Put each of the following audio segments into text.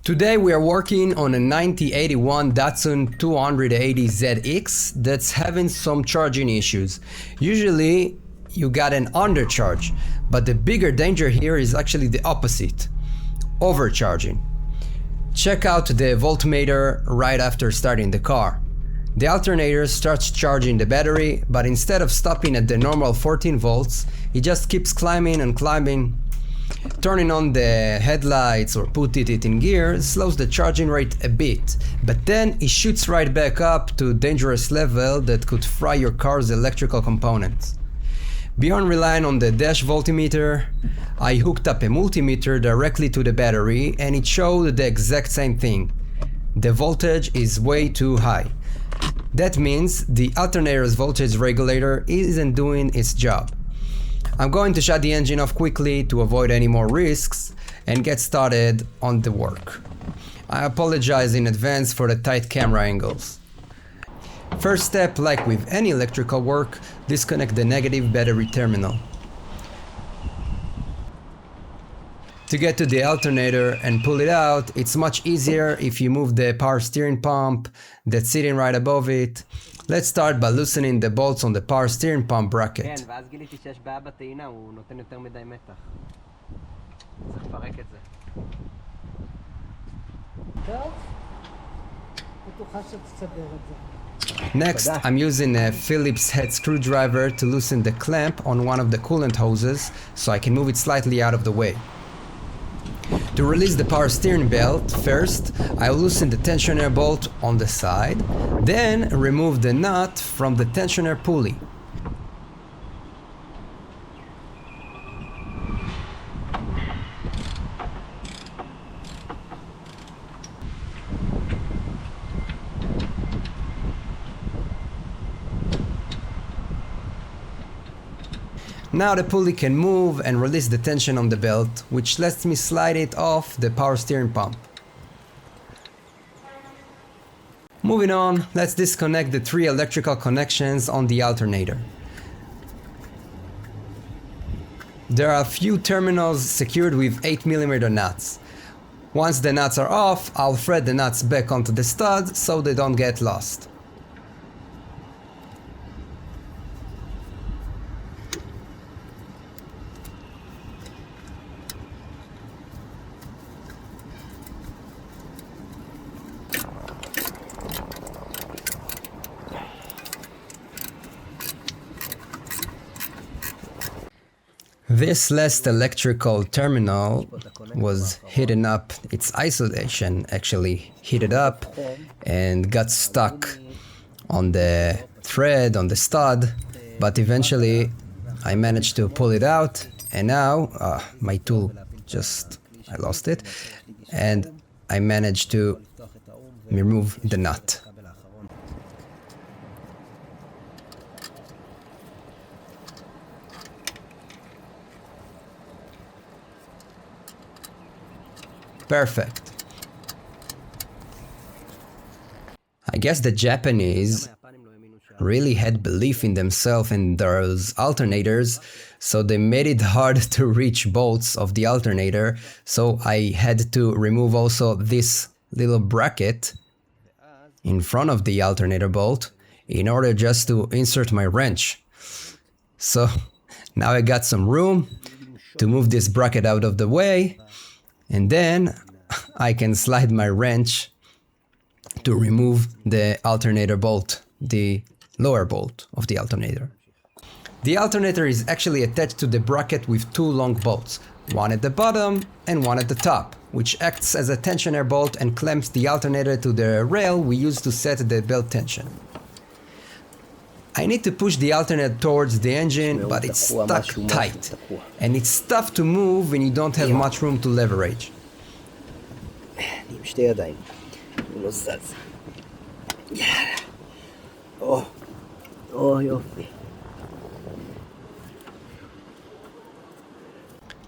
Today we are working on a 1981 Datsun 280ZX that's having some charging issues. Usually you got an undercharge, but the bigger danger here is actually the opposite, overcharging. Check out the voltmeter right after starting the car. The alternator starts charging the battery, but instead of stopping at the normal 14 volts, it just keeps climbing and climbing. Turning on the headlights or putting it in gear slows the charging rate a bit, but then it shoots right back up to a dangerous level that could fry your car's electrical components. Beyond relying on the dash voltmeter, I hooked up a multimeter directly to the battery and it showed the exact same thing. The voltage is way too high. That means the alternator's voltage regulator isn't doing its job. I'm going to shut the engine off quickly to avoid any more risks and get started on the work. I apologize in advance for the tight camera angles. First step, like with any electrical work, disconnect the negative battery terminal. To get to the alternator and pull it out, it's much easier if you move the power steering pump that's sitting right above it. Let's start by loosening the bolts on the power steering pump bracket. כן, ואז גיליתי שיש בעיה בטעינה, הוא נותן יותר מדי מתח. צריך לפרק את זה. טוב, בטוחה שתסדר את זה. Next, I'm using a Phillips head screwdriver to loosen the clamp on one of the coolant hoses so I can move it slightly out of the way. To release the power steering belt, first I'll loosen the tensioner bolt on the side, then remove the nut from the tensioner pulley. Now the pulley can move and release the tension on the belt, which lets me slide it off the power steering pump. Moving on, let's disconnect the 3 electrical connections on the alternator. There are a few terminals secured with 8mm nuts. Once the nuts are off, I'll thread the nuts back onto the stud so they don't get lost. This last electrical terminal was heating up, its isolation actually heated up and got stuck on the thread, on the stud, but eventually I managed to pull it out and now my tool I lost it and I managed to remove the nut. Perfect. I guess the Japanese really had belief in themselves and those alternators, so they made it hard to reach bolts of the alternator, so I had to remove also this little bracket in front of the alternator bolt in order just to insert my wrench. So now I got some room to move this bracket out of the way, and then I can slide my wrench to remove the alternator bolt, the lower bolt of the alternator. The alternator is actually attached to the bracket with 2 long bolts, one at the bottom and one at the top, which acts as a tensioner bolt and clamps the alternator to the rail we use to set the belt tension. I need to push the alternator towards the engine, but it's stuck tight, and it's tough to move when you don't have much room to leverage. עם שתי ידיים, הוא לא זז. יאללה. יופי.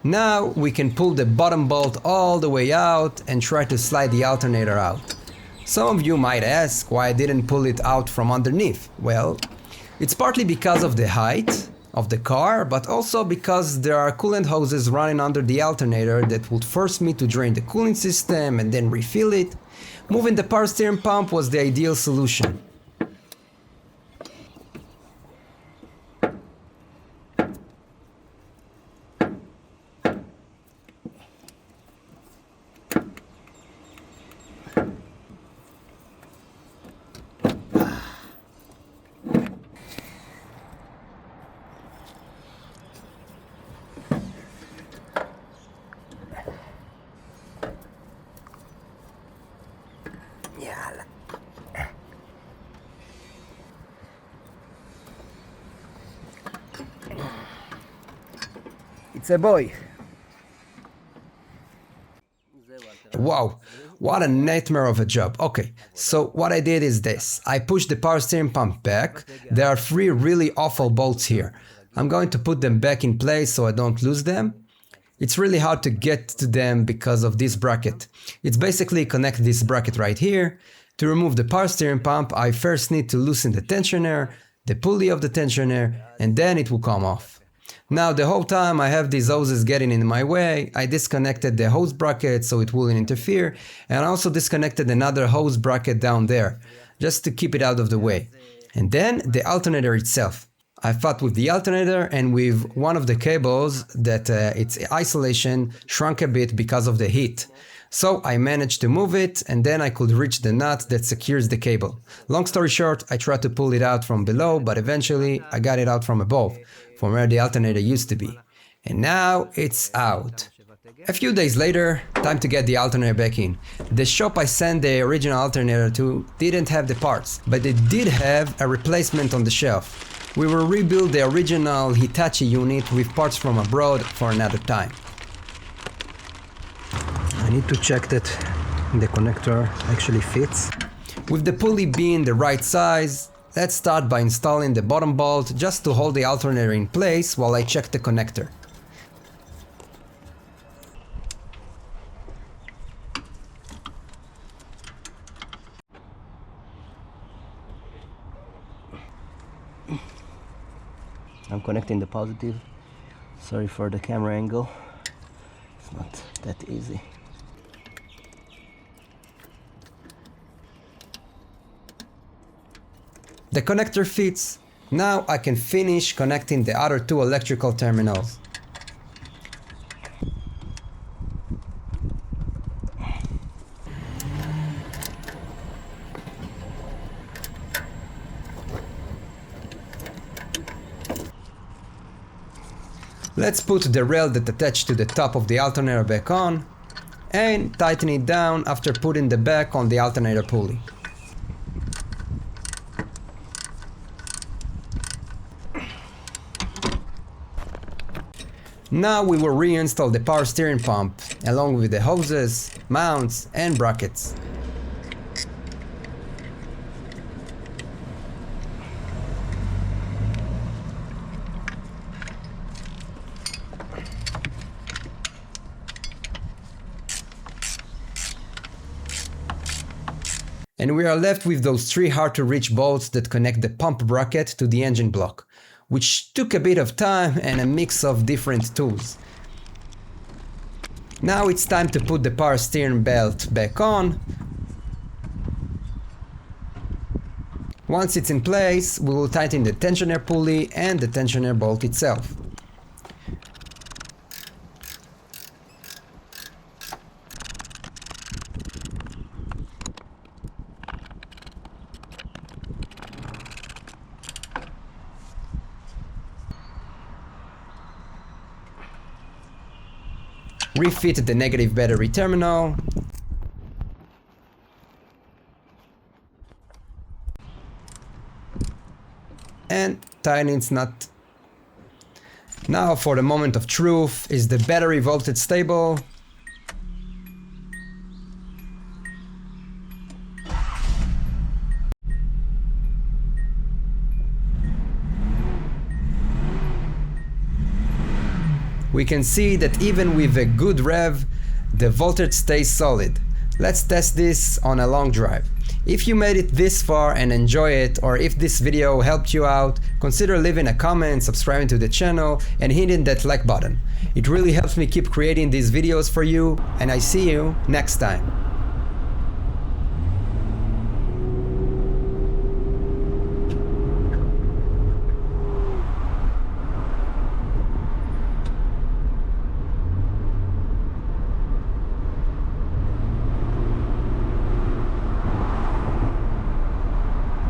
Now we can pull the bottom bolt all the way out and try to slide the alternator out. Some of you might ask why I didn't pull it out from underneath. Well, it's partly because of the height of the car, but also because there are coolant hoses running under the alternator that would force me to drain the cooling system and then refill it. Moving the power steering pump was the ideal solution. It's a boy. Wow, what a nightmare of a job. Okay, so what I did is this. I pushed the power steering pump back. There are 3 really awful bolts here. I'm going to put them back in place so I don't lose them. It's really hard to get to them because of this bracket. It's basically connect this bracket right here. To remove the power steering pump, I first need to loosen the tensioner, the pulley of the tensioner, and then it will come off. Now the whole time I have these hoses getting in my way, I disconnected the hose bracket so it wouldn't interfere, and I also disconnected another hose bracket down there, just to keep it out of the way. And then the alternator itself. I fought with the alternator and with one of the cables that its isolation shrunk a bit because of the heat. So I managed to move it, and then I could reach the nut that secures the cable. Long story short, I tried to pull it out from below, but eventually I got it out from above, from where the alternator used to be. And now it's out. A few days later, time to get the alternator back in. The shop I sent the original alternator to didn't have the parts, but they did have a replacement on the shelf. We will rebuild the original Hitachi unit with parts from abroad for another time. I need to check that the connector actually fits. With the pulley being the right size, let's start by installing the bottom bolt just to hold the alternator in place while I check the connector. I'm connecting the positive. Sorry for the camera angle. It's not that easy. The connector fits. Now I can finish connecting the other 2 electrical terminals. Let's put the rail that attached to the top of the alternator back on and tighten it down after putting the back on the alternator pulley. Now we will reinstall the power steering pump along with the hoses, mounts and brackets. And we are left with those 3 hard to reach bolts that connect the pump bracket to the engine block, which took a bit of time and a mix of different tools. Now it's time to put the power steering belt back on. Once it's in place, we will tighten the tensioner pulley and the tensioner bolt itself. Refit the negative battery terminal. And tighten its nut. Now for the moment of truth, is the battery voltage stable? We can see that even with a good rev, the voltage stays solid. Let's test this on a long drive. If you made it this far and enjoy it, or if this video helped you out, consider leaving a comment, subscribing to the channel, and hitting that like button. It really helps me keep creating these videos for you, and I see you next time.